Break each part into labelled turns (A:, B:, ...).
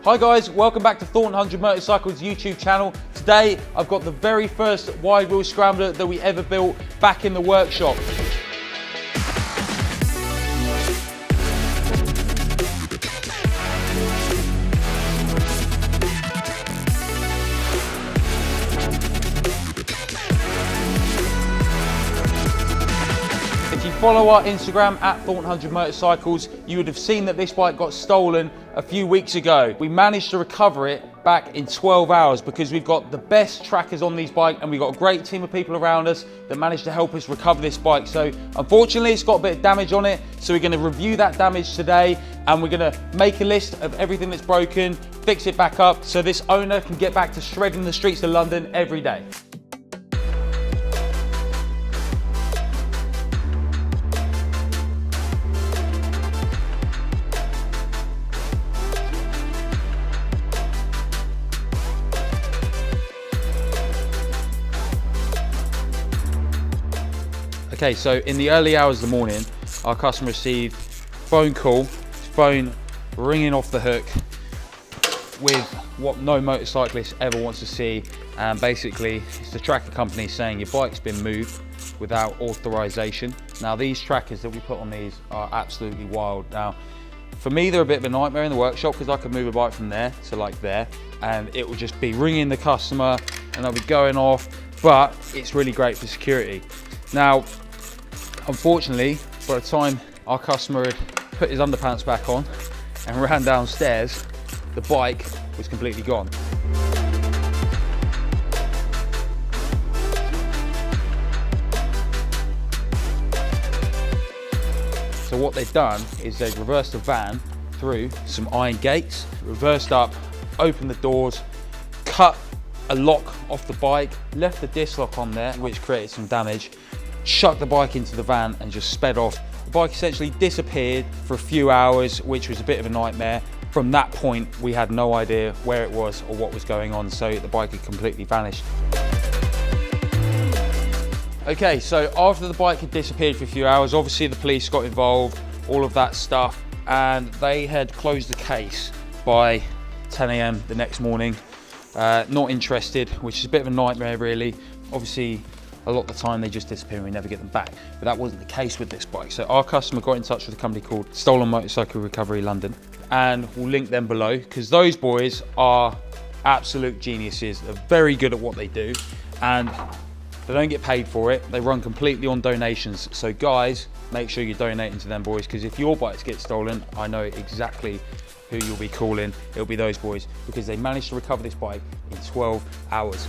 A: Hi guys, welcome back to Thornton 100 Motorcycles YouTube channel. Today I've got the very first wide wheel scrambler that we ever built back in the workshop. If you follow our Instagram at Thornton 100 Motorcycles, you would have seen that this bike got stolen a few weeks ago. We managed to recover it back in 12 hours because we've got the best trackers on these bikes and we've got a great team of people around us that managed to help us recover this bike. So unfortunately it's got a bit of damage on it, so we're going to review that damage today and we're going to make a list of everything that's broken, fix it back up so this owner can get back to shredding the streets of London every day. Okay, so in the early hours of the morning, our customer received a phone call, phone ringing off the hook with what no motorcyclist ever wants to see. And basically, it's the tracker company saying your bike's been moved without authorization. Now, these trackers that we put on these are absolutely wild. Now, for me, they're a bit of a nightmare in the workshop because I could move a bike from there to like there, and it would just be ringing the customer and they'll be going off, but it's really great for security. Now, unfortunately, by the time our customer had put his underpants back on and ran downstairs, the bike was completely gone. So what they've done is they've reversed the van through some iron gates, reversed up, opened the doors, cut a lock off the bike, left the disc lock on there, which created some damage, chucked the bike into the van and just sped off. The bike essentially disappeared for a few hours, which was a bit of a nightmare. From that point, we had no idea where it was or what was going on, so the bike had completely vanished. Okay, so after the bike had disappeared for a few hours, obviously the police got involved, all of that stuff, and they had closed the case by 10 AM the next morning. Not interested, which is a bit of a nightmare really. Obviously, a lot of the time they just disappear and we never get them back, but that wasn't the case with this bike. So our customer got in touch with a company called Stolen Motorcycle Recovery London, and we'll link them below because those boys are absolute geniuses. They're very good at what they do and they don't get paid for it. They run completely on donations. So guys, make sure you're donating to them boys, because if your bikes get stolen, I know exactly who you'll be calling. It'll be those boys, because they managed to recover this bike in 12 hours.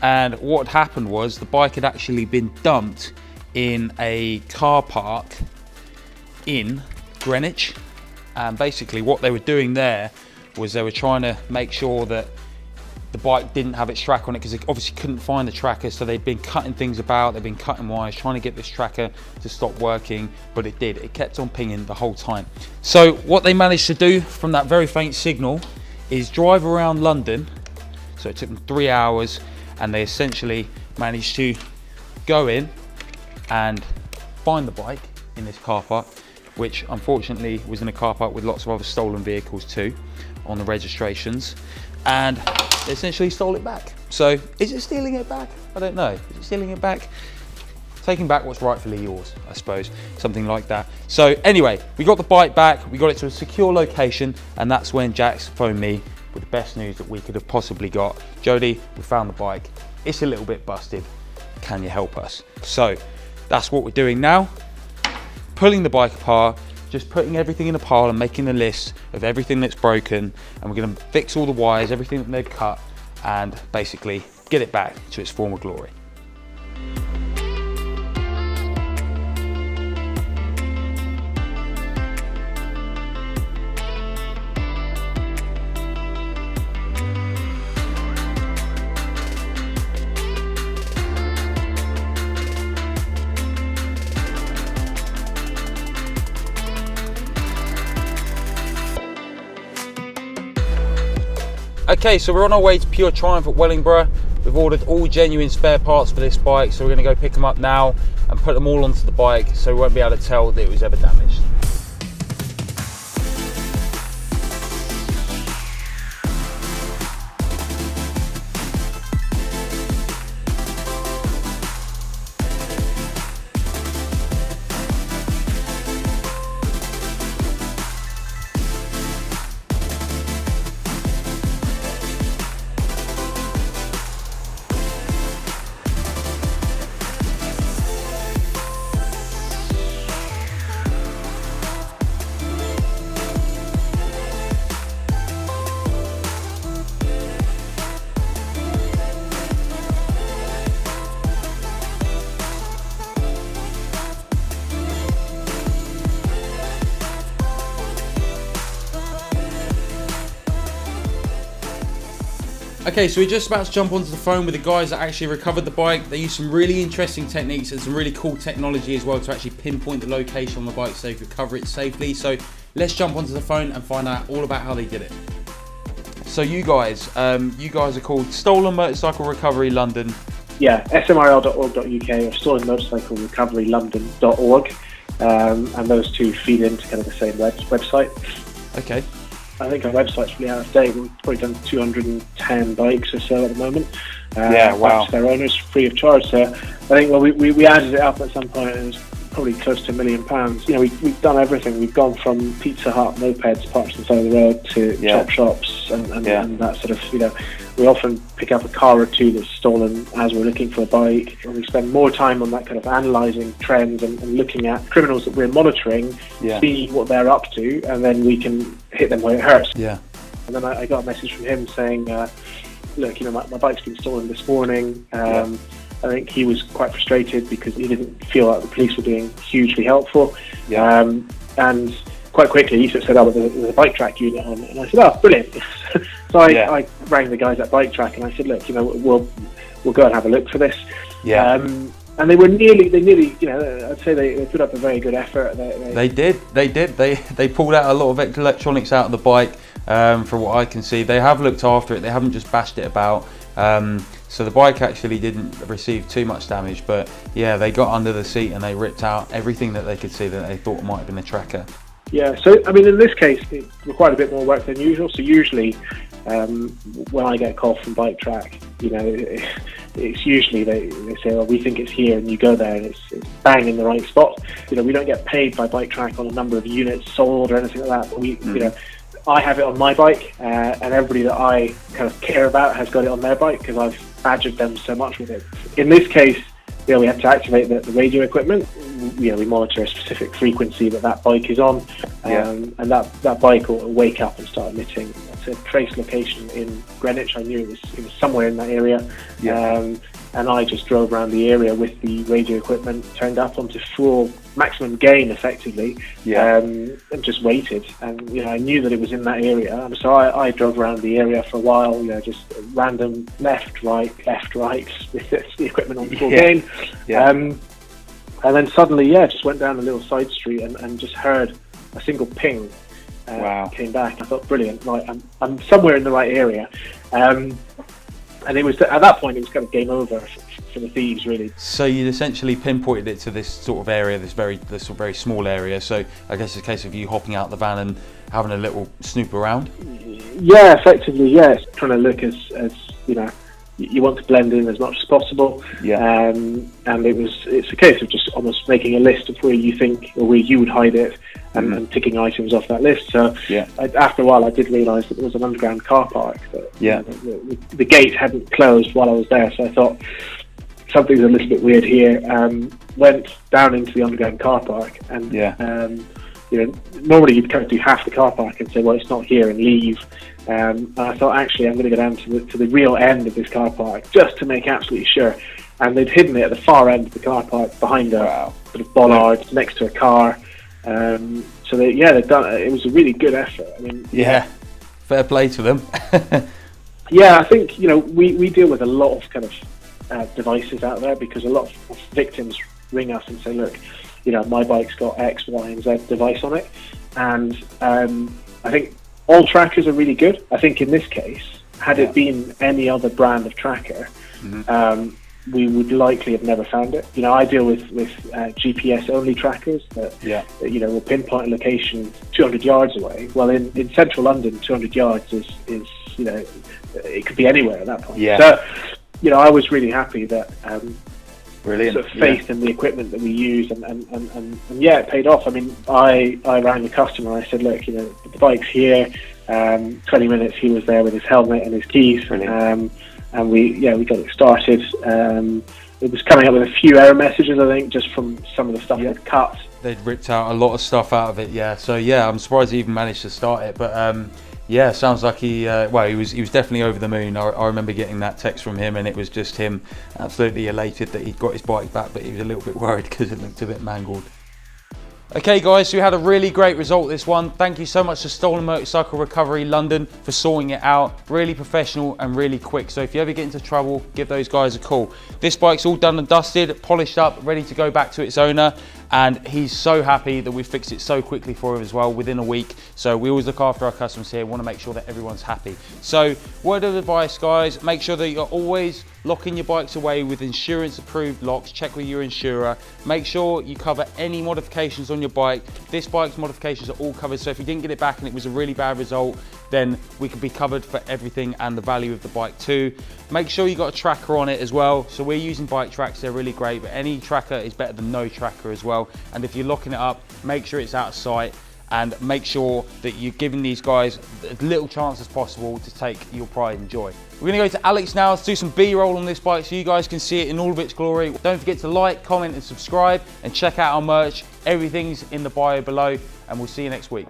A: And what happened was the bike had actually been dumped in a car park in Greenwich. And basically what they were doing there was they were trying to make sure that the bike didn't have its tracker on it, because they obviously couldn't find the tracker. So they'd been cutting things about, they've been cutting wires, trying to get this tracker to stop working, but it did. It kept on pinging the whole time. So what they managed to do from that very faint signal is drive around London. So it took them 3 hours, and they essentially managed to go in and find the bike in this car park, which unfortunately was in a car park with lots of other stolen vehicles too on the registrations, and they essentially stole it back. So is it stealing it back? I don't know. Is it stealing it back? Taking back what's rightfully yours, I suppose, something like that. So anyway, we got the bike back, we got it to a secure location, and that's when Jax phoned me with the best news that we could have possibly got. Jody, we found the bike. It's a little bit busted. Can you help us? So that's what we're doing now. Pulling the bike apart, just putting everything in a pile and making a list of everything that's broken. And we're gonna fix all the wires, everything that they've cut, and basically get it back to its former glory. Okay, so we're on our way to Pure Triumph at Wellingborough. We've ordered all genuine spare parts for this bike, so we're going to go pick them up now and put them all onto the bike, so we won't be able to tell that it was ever damaged. Okay, so we're just about to jump onto the phone with the guys that actually recovered the bike. They used some really interesting techniques and some really cool technology as well to actually pinpoint the location on the bike so they could recover it safely. So let's jump onto the phone and find out all about how they did it. So you guys are called Stolen Motorcycle Recovery London.
B: Yeah, smrl.org.uk or Stolen Motorcycle Recovery London.org, and those two feed into kind of the same website.
A: Okay.
B: I think our website's really out of date. We've probably done 210 bikes or so at the moment.
A: Yeah, wow.
B: Their owners free of charge. So I think we added it up at some point, and it was probably close to £1 million. You know, we've done everything. We've gone from Pizza Hut mopeds parked on the side of the road to chop shops and that sort of, you know, we often pick up a car or two that's stolen as we're looking for a bike, and we spend more time on that kind of analysing trends and looking at criminals that we're monitoring, see what they're up to, and then we can hit them where it hurts.
A: Yeah.
B: And then I got a message from him saying, look, you know, my bike's been stolen this morning. I think he was quite frustrated because he didn't feel like the police were being hugely helpful. And quite quickly he sort of said, oh, there's a BikeTrac unit on. And I said, oh, brilliant. So I rang the guys at BikeTrac and I said, look, you know, we'll go and have a look for this. And they nearly, you know, I'd say they put up a very good effort. They did.
A: They pulled out a lot of electronics out of the bike. From what I can see, they have looked after it. They haven't just bashed it about. So the bike actually didn't receive too much damage, but yeah, they got under the seat and they ripped out everything that they could see that they thought might have been a tracker.
B: Yeah, so I mean, in this case, it required a bit more work than usual. So usually, when I get a call from BikeTrac, you know, it's usually they say, well, we think it's here, and you go there and it's bang in the right spot. You know, we don't get paid by BikeTrac on a number of units sold or anything like that. But you know, I have it on my bike, and everybody that I kind of care about has got it on their bike because I've badgered them so much with it. In this case, you know, we have to activate the radio equipment. You know, we monitor a specific frequency that bike is on, and that bike will wake up and start emitting. It's a trace location in Greenwich. I knew it was somewhere in that area, and I just drove around the area with the radio equipment turned up onto full maximum gain, effectively, and just waited. And you know, I knew that it was in that area, and so I drove around the area for a while. You know, just random left, right with the equipment on full gain. And then suddenly, just went down a little side street and just heard a single ping. Came back. I thought, brilliant, right, I'm somewhere in the right area. And it was at that point, it was kind of game over for the thieves, really. So
A: you essentially pinpointed it to this sort of area, this very small area. So I guess it's a case of you hopping out the van and having a little snoop around.
B: Yeah, effectively, yes. Trying to look as you know, you want to blend in as much as possible. And it's a case of just almost making a list of where you think or where you would hide it, and ticking items off that list. So after a while, I did realise that there was an underground car park. That, you know, the gate hadn't closed while I was there, so I thought something's a little bit weird here. Went down into the underground car park, and you know, normally you'd kind of do half the car park and say, well, it's not here, and leave. And I thought, actually, I'm going to go down to the real end of this car park just to make absolutely sure. And they'd hidden it at the far end of the car park behind a sort of bollard next to a car. So they'd done it. It was a really good effort. I mean,
A: fair play to them.
B: I think, you know, we deal with a lot of kind of devices out there, because a lot of victims ring us and say, look, you know, my bike's got X, Y, and Z device on it, and I think all trackers are really good. I think in this case, Had it been any other brand of tracker, we would likely have never found it. You know, I deal with GPS only trackers that you know, will pinpoint a location 200 yards away. Well, in central London, 200 yards is you know, it could be anywhere at that point. So, you know, I was really happy that
A: brilliant
B: sort of faith in the equipment that we use, and yeah, it paid off. I mean, I rang the customer. I said, look, you know, the bike's here. 20 minutes, he was there with his helmet and his keys. And we got it started. It was coming up with a few error messages, I think, just from some of the stuff they'd cut.
A: They'd ripped out a lot of stuff out of it, So I'm surprised he even managed to start it. But yeah, sounds like he was definitely over the moon. I remember getting that text from him, and it was just him absolutely elated that he'd got his bike back, but he was a little bit worried because it looked a bit mangled. Okay guys, so we had a really great result this one. Thank you so much to Stolen Motorcycle Recovery London for sorting it out. Really professional and really quick. So if you ever get into trouble, give those guys a call. This bike's all done and dusted, polished up, ready to go back to its owner. And he's so happy that we fixed it so quickly for him as well, within a week. So we always look after our customers here, want to make sure that everyone's happy. So word of advice guys, make sure that you're always locking your bikes away with insurance approved locks. Check with your insurer. Make sure you cover any modifications on your bike. This bike's modifications are all covered, so if you didn't get it back and it was a really bad result, then we could be covered for everything and the value of the bike too. Make sure you got a tracker on it as well. So we're using BikeTracs, they're really great, but any tracker is better than no tracker as well. And if you're locking it up, make sure it's out of sight, and make sure that you're giving these guys as little chance as possible to take your pride and joy. We're gonna go to Alex now to do some B-roll on this bike so you guys can see it in all of its glory. Don't forget to like, comment and subscribe, and check out our merch. Everything's in the bio below, and we'll see you next week.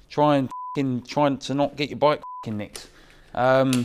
A: Trying to not get your bike nicked.